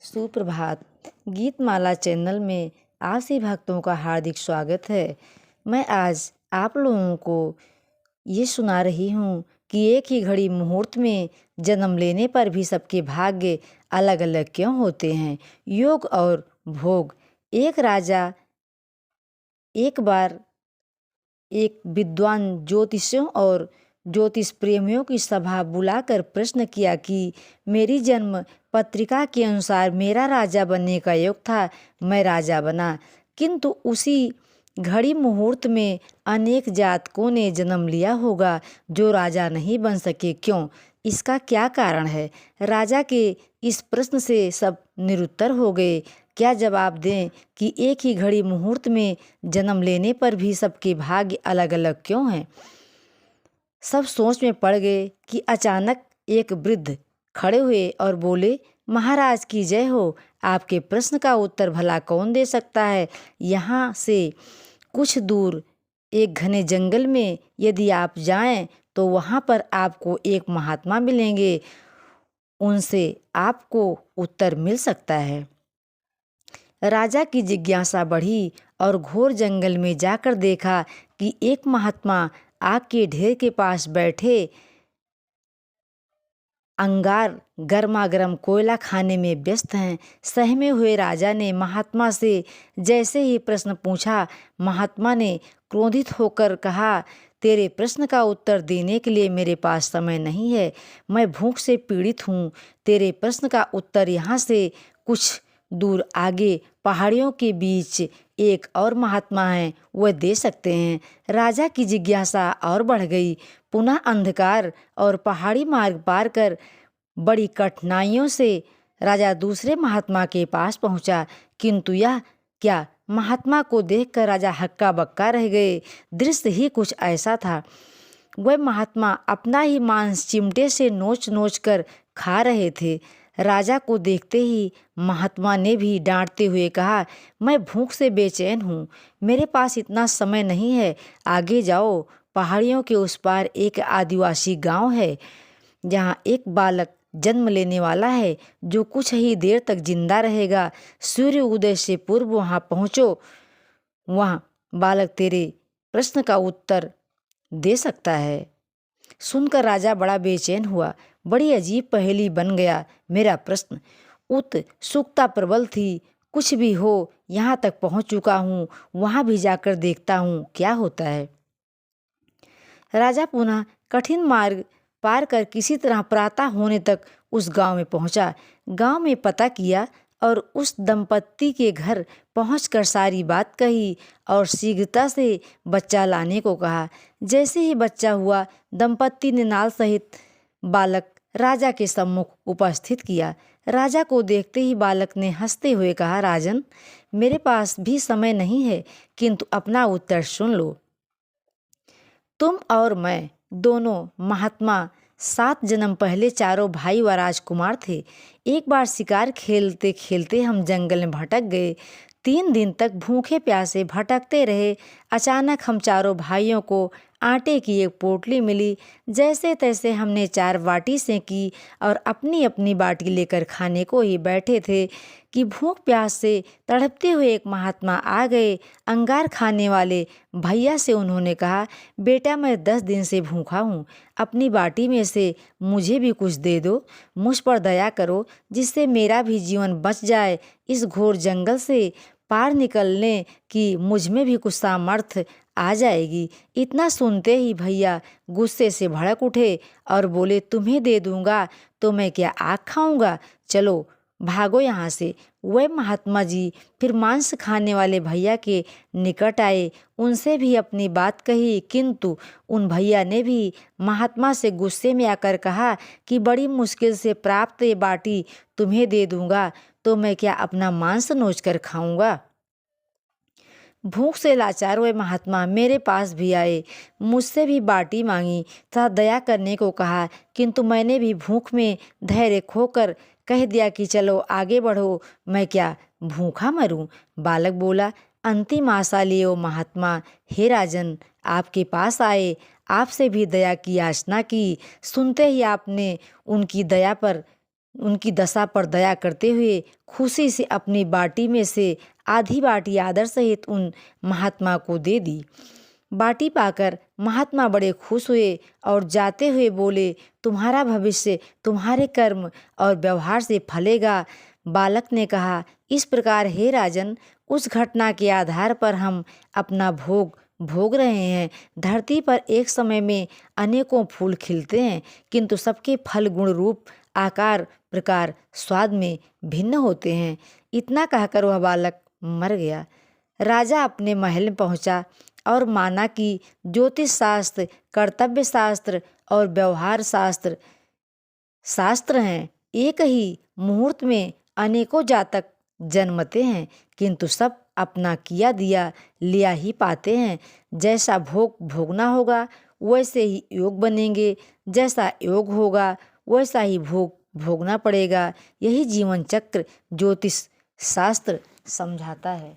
सुप्रभात। गीतमाला चैनल में आप सभी भक्तों का हार्दिक स्वागत है। मैं आज आप लोगों को ये सुना रही हूँ कि एक ही घड़ी मुहूर्त में जन्म लेने पर भी सबके भाग्य अलग अलग क्यों होते हैं। योग और भोग। एक राजा एक बार एक विद्वान ज्योतिषियों और ज्योतिष प्रेमियों की सभा बुलाकर प्रश्न किया कि मेरी जन्म पत्रिका के अनुसार मेरा राजा बनने का योग था, मैं राजा बना, किंतु उसी घड़ी मुहूर्त में अनेक जातकों ने जन्म लिया होगा जो राजा नहीं बन सके, क्यों? इसका क्या कारण है? राजा के इस प्रश्न से सब निरुत्तर हो गए। क्या जवाब दें कि एक ही घड़ी मुहूर्त में जन्म लेने पर भी सबके भाग्य अलग अलग क्यों हैं? सब सोच में पड़ गए कि अचानक एक वृद्ध खड़े हुए और बोले, महाराज की जय हो। आपके प्रश्न का उत्तर भला कौन दे सकता है। यहाँ से कुछ दूर एक घने जंगल में यदि आप जाएं तो वहाँ पर आपको एक महात्मा मिलेंगे, उनसे आपको उत्तर मिल सकता है। राजा की जिज्ञासा बढ़ी और घोर जंगल में जाकर देखा कि एक महात्मा आग के ढेर के पास बैठे अंगार गर्मागर्म कोयला खाने में व्यस्त हैं। सहमे हुए राजा ने महात्मा से जैसे ही प्रश्न पूछा, महात्मा ने क्रोधित होकर कहा, तेरे प्रश्न का उत्तर देने के लिए मेरे पास समय नहीं है, मैं भूख से पीड़ित हूँ। तेरे प्रश्न का उत्तर यहाँ से कुछ दूर आगे पहाड़ियों के बीच एक और महात्मा हैं, वह दे सकते हैं। राजा की जिज्ञासा और बढ़ गई। पुनः अंधकार और पहाड़ी मार्ग पार कर बड़ी कठिनाइयों से राजा दूसरे महात्मा के पास पहुंचा, किंतु यह क्या, महात्मा को देखकर राजा हक्का बक्का रह गए। दृश्य ही कुछ ऐसा था। वह महात्मा अपना ही मांस चिमटे से नोच नोच कर खा रहे थे। राजा को देखते ही महात्मा ने भी डांटते हुए कहा, मैं भूख से बेचैन हूँ, मेरे पास इतना समय नहीं है, आगे जाओ। पहाड़ियों के उस पार एक आदिवासी गांव है, जहाँ एक बालक जन्म लेने वाला है जो कुछ ही देर तक जिंदा रहेगा। सूर्य उदय से पूर्व वहाँ पहुँचो, वहाँ बालक तेरे प्रश्न का उत्तर दे सकता है। सुनकर राजा बड़ा बेचैन हुआ। बड़ी अजीब पहेली बन गया मेरा प्रश्न। उत्सुकता प्रबल थी। कुछ भी हो, यहाँ तक पहुँच चुका हूँ, वहाँ भी जाकर देखता हूँ क्या होता है। राजा पुनः कठिन मार्ग पार कर किसी तरह प्रातः होने तक उस गांव में पहुंचा। गांव में पता किया और उस दंपत्ति के घर पहुंचकर सारी बात कही और शीघ्रता से बच्चा लाने को कहा। जैसे ही बच्चा हुआ, दंपत्ति ने नाल सहित बालक राजा के सम्मुख उपस्थित किया। राजा को देखते ही बालक ने हंसते हुए कहा, राजन, मेरे पास भी समय नहीं है, किंतु अपना उत्तर सुन लो। तुम और मैं दोनों महात्मा 7 जन्म पहले चारों भाई व राजकुमार थे। एक बार शिकार खेलते खेलते हम जंगल में भटक गए। 3 दिन तक भूखे प्यासे भटकते रहे। अचानक हम चारों भाइयों को आटे की एक पोटली मिली। जैसे तैसे हमने 4 बाटी सेंकी और अपनी अपनी बाटी लेकर खाने को ही बैठे थे कि भूख प्यास से तड़पते हुए एक महात्मा आ गए। अंगार खाने वाले भैया से उन्होंने कहा, बेटा, मैं 10 दिन से भूखा हूँ, अपनी बाटी में से मुझे भी कुछ दे दो, मुझ पर दया करो, जिससे मेरा भी जीवन बच जाए। इस घोर जंगल से पार निकलने की मुझ में भी कुछ सामर्थ्य आ जाएगी। इतना सुनते ही भैया गुस्से से भड़क उठे और बोले, तुम्हें दे दूंगा तो मैं क्या आग खाऊंगा, चलो भागो यहाँ से। वह महात्मा जी फिर मांस खाने वाले भैया के निकट आए, उनसे भी अपनी बात कही, किंतु उन भैया ने भी महात्मा से गुस्से में आकर कहा कि बड़ी मुश्किल से प्राप्त ये बाटी तुम्हें दे दूंगा तो मैं क्या अपना मांस नोच कर खाऊंगा। भूख से लाचार हुए महात्मा मेरे पास भी आए, मुझसे भी बाटी मांगी तथा दया करने को कहा, किंतु मैंने भी भूख में धैर्य खोकर कह दिया कि चलो आगे बढ़ो, मैं क्या भूखा मरूं। बालक बोला, अंतिम आशा लिए ओ महात्मा, हे राजन, आपके पास आए, आपसे भी दया की याचना की। सुनते ही आपने उनकी दया पर उनकी दशा पर दया करते हुए खुशी से अपनी बाटी में से आधी बाटी आदर सहित उन महात्मा को दे दी। बाटी पाकर महात्मा बड़े खुश हुए और जाते हुए बोले, तुम्हारा भविष्य तुम्हारे कर्म और व्यवहार से फलेगा। बालक ने कहा, इस प्रकार हे राजन, उस घटना के आधार पर हम अपना भोग रहे हैं। धरती पर एक समय में अनेकों फूल खिलते हैं, किंतु सबके फल गुण रूप आकार प्रकार स्वाद में भिन्न होते हैं। इतना कहकर वह बालक मर गया। राजा अपने महल में पहुंचा और माना कि ज्योतिष शास्त्र, कर्तव्य शास्त्र और व्यवहार शास्त्र हैं। एक ही मुहूर्त में अनेकों जातक जन्मते हैं, किंतु सब अपना किया दिया लिया ही पाते हैं। जैसा भोग भोगना होगा वैसे ही योग बनेंगे, जैसा योग होगा वैसा ही भोग भोगना पड़ेगा। यही जीवन चक्र ज्योतिष शास्त्र समझाता है।